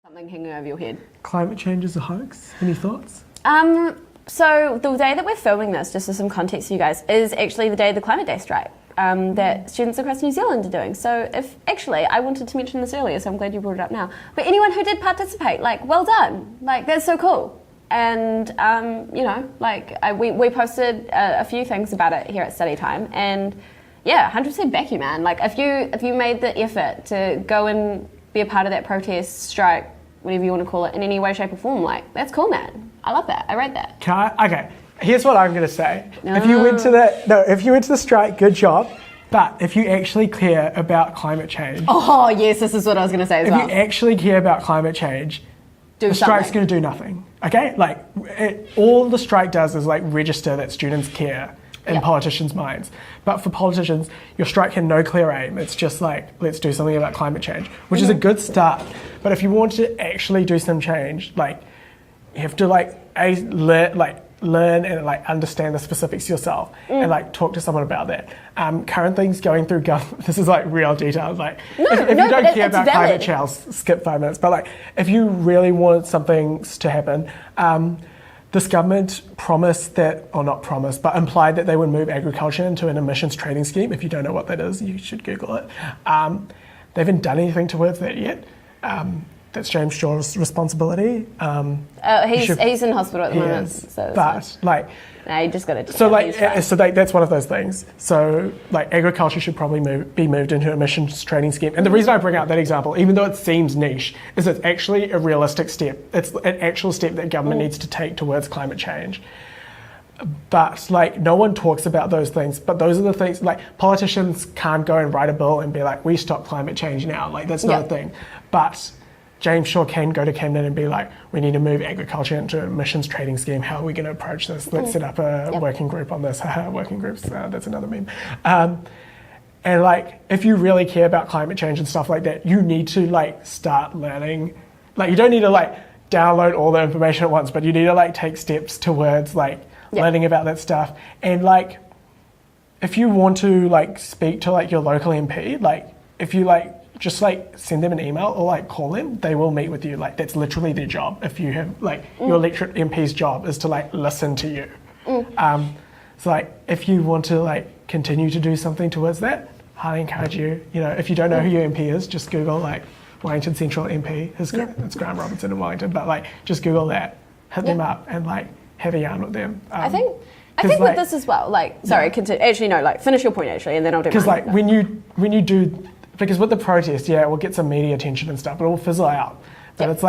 Something hanging over your head. Climate change is a hoax. Any thoughts? So the day that we're filming this, just for some context for you guys, is actually the day of the Climate Day strike that students across New Zealand are doing. So I wanted to mention this earlier, so I'm glad you brought it up now. But anyone who did participate, well done. That's so cool. And, we posted a few things about it here at StudyTime, and yeah, 100% back you, man. If you made the effort to go and be a part of that protest, strike, whatever you want to call it, in any way, shape or form, that's cool, man. I love that. I rate that. Okay, here's what I'm going to say. If you went to the strike, good job. But if you actually care about climate change... Oh, yes, this is what I was going to say as well. If you actually care about climate change, the strike's going to do nothing, okay? All the strike does is register that students care in politicians' minds. But for politicians, your strike had no clear aim. It's just let's do something about climate change, which is a good start. But if you want to actually do some change, you have to learn and understand the specifics yourself and talk to someone about that. Current things going through government, this is real details. If you don't care about climate change, I'll skip 5 minutes. But if you really want something to happen, this government promised that, or not promised, but implied that they would move agriculture into an emissions trading scheme. If you don't know what that is, you should Google it. They haven't done anything towards that yet. That's James Shaw's responsibility. He's in hospital at the moment. No, you just got to. That's one of those things. So agriculture should probably be moved into an emissions trading scheme. And the reason I bring out that example, even though it seems niche, is it's actually a realistic step. It's an actual step that government needs to take towards climate change. But no one talks about those things. But those are the things. Politicians can't go and write a bill and be we stop climate change now. That's not a thing. But James Shaw can go to Camden and be we need to move agriculture into an emissions trading scheme. How are we going to approach this? Let's set up a working group on this. Working groups, that's another meme. And if you really care about climate change and stuff like that, you need to start learning. You don't need to download all the information at once, but you need to take steps towards learning about that stuff. And if you want to speak to your local MP, if you just send them an email or call them, they will meet with you. That's literally their job. If you have your electorate MP's job is to listen to you. So if you want to continue to do something towards that, highly encourage you. If you don't know who your MP is, just Google Wellington Central MP. It's Graham Robertson in Wellington, but just Google that, hit them up, and have a yarn with them. I think with this as well. Sorry, continue. Actually, no. Finish your point actually, and then I'll do. Because when you do. Because with the protest, it will get some media attention and stuff, but it will fizzle out. But it's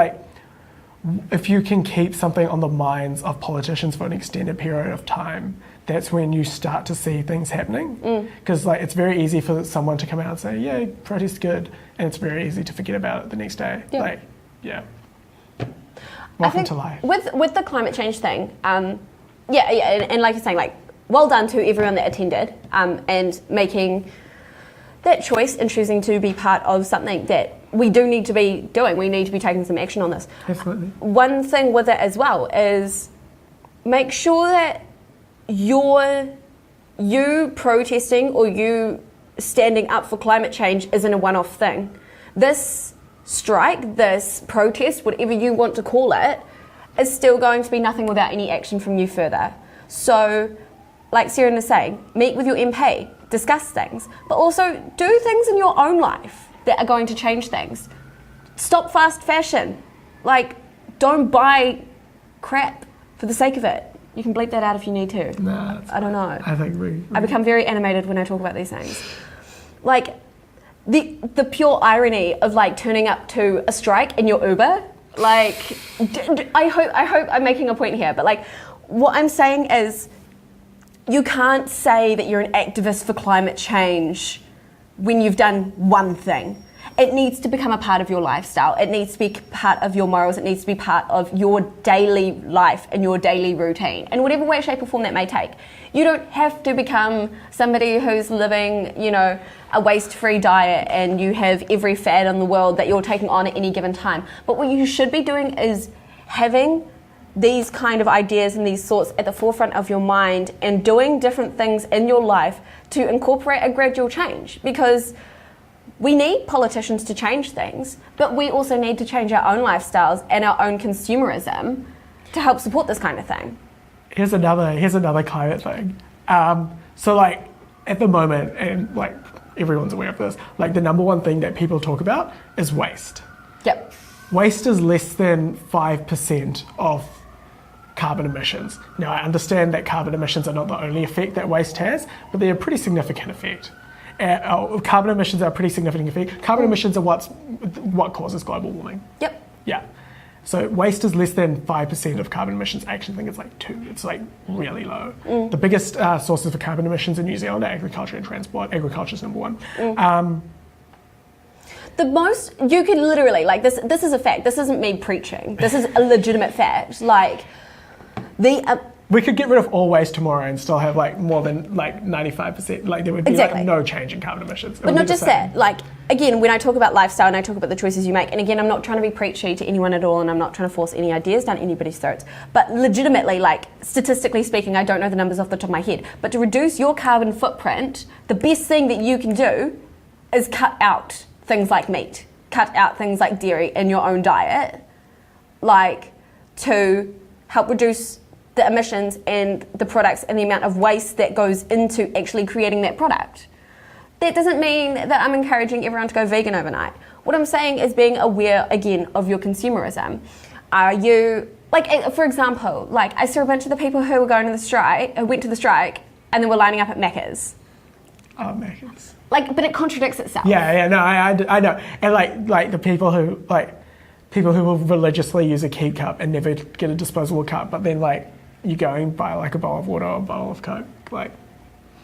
if you can keep something on the minds of politicians for an extended period of time, that's when you start to see things happening. Because it's very easy for someone to come out and say, yeah, protest's good, and it's very easy to forget about it the next day. Welcome to life. With the climate change thing, and like you're saying, well done to everyone that attended, and making that choice and choosing to be part of something that we do need to be doing. We need to be taking some action on this. Definitely. One thing with it as well is make sure that you protesting or you standing up for climate change isn't a one-off thing. This strike, this protest, whatever you want to call it, is still going to be nothing without any action from you further. So, like Sarah was saying, meet with your MP, discuss things, but also do things in your own life that are going to change things. Stop fast fashion. Don't buy crap for the sake of it. You can bleep that out if you need to. Nah, I don't know. I think I become very animated when I talk about these things. The pure irony of turning up to a strike in your Uber. I hope I'm making a point here, but what I'm saying is, you can't say that you're an activist for climate change when you've done one thing. It needs to become a part of your lifestyle. It needs to be part of your morals. It needs to be part of your daily life and your daily routine, in whatever way, shape or form that may take. You don't have to become somebody who's living, a waste-free diet and you have every fad in the world that you're taking on at any given time. But what you should be doing is having these kind of ideas and these thoughts at the forefront of your mind and doing different things in your life to incorporate a gradual change. Because we need politicians to change things, but we also need to change our own lifestyles and our own consumerism to help support this kind of thing. Here's another climate thing. So like at the moment, and like everyone's aware of this, like the number one thing that people talk about is waste. Yep. Waste is less than 5% of carbon emissions. Now I understand that carbon emissions are not the only effect that waste has, but they're a pretty significant effect. Carbon emissions are a pretty significant effect. Carbon emissions are what causes global warming. Yep. Yeah. So waste is less than 5% of carbon emissions. I actually think it's like 2. It's like really low. The biggest sources for carbon emissions in New Zealand are agriculture and transport. Agriculture is number one. The most, you could literally, like this is a fact. This isn't me preaching. This is a legitimate fact. Like, we could get rid of all waste tomorrow and still have like more than like 95%. Like there would be Exactly. like no change in carbon emissions. But not just that, like, again, when I talk about lifestyle and I talk about the choices you make, and again, I'm not trying to be preachy to anyone at all, and I'm not trying to force any ideas down anybody's throats, but legitimately, like, statistically speaking, I don't know the numbers off the top of my head, but to reduce your carbon footprint, the best thing that you can do is cut out things like meat, cut out things like dairy in your own diet, like, to help reduce the emissions and the products and the amount of waste that goes into actually creating that product. That doesn't mean that I'm encouraging everyone to go vegan overnight. What I'm saying is being aware, again, of your consumerism. Are you, like, for example, like, I saw a bunch of the people who were going to the strike, who went to the strike, and then were lining up at Macca's. Oh, Macca's. Like, but it contradicts itself. Yeah, no, I know. And like the people who will religiously use a keep cup and never get a disposable cup, but then like you go and buy like a bowl of water or a bowl of Coke, like.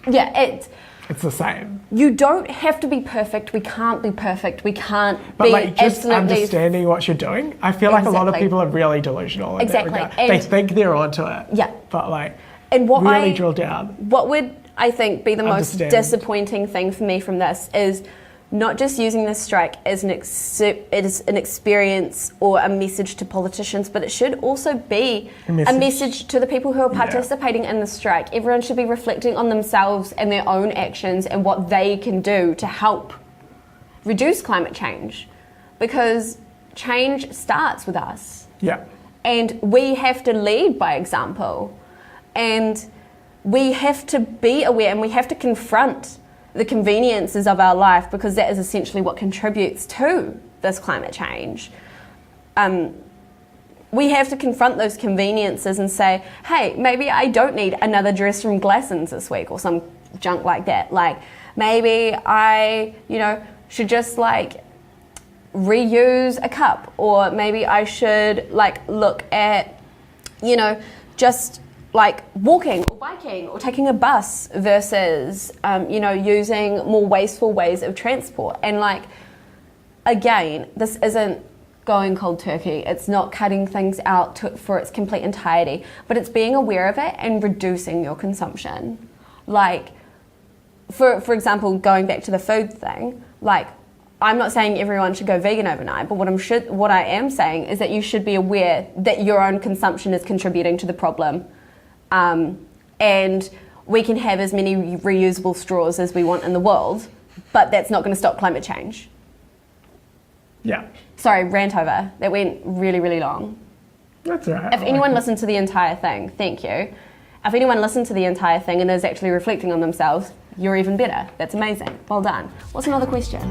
Yeah, it's the same. You don't have to be perfect. We can't be perfect. We can't but be like just absolutely understanding what you're doing. I feel like a lot of people are really delusional in that regard. They think they're onto it. Yeah. But like and what really drill down. What would I think be the most disappointing thing for me from this is not just using this strike as an experience or a message to politicians, but it should also be a message to the people who are participating in the strike. Everyone should be reflecting on themselves and their own actions and what they can do to help reduce climate change, because change starts with us. Yeah. And we have to lead by example, and we have to be aware and we have to confront the conveniences of our life, because that is essentially what contributes to this climate change. We have to confront those conveniences and say, hey, maybe I don't need another dress from Glassons this week or some junk like that. Like, maybe I, should just like reuse a cup, or maybe I should like look at, just like walking or biking or taking a bus versus, using more wasteful ways of transport. And like, again, this isn't going cold turkey. It's not cutting things out for its complete entirety, but it's being aware of it and reducing your consumption. Like, for example, going back to the food thing, like, I'm not saying everyone should go vegan overnight, but what I am saying is that you should be aware that your own consumption is contributing to the problem. And we can have as many reusable straws as we want in the world, but that's not going to stop climate change. Yeah. Sorry, rant over. That went really, really long. That's all right. If anyone listened to the entire thing, thank you. If anyone listened to the entire thing and is actually reflecting on themselves, you're even better. That's amazing. Well done. What's another question?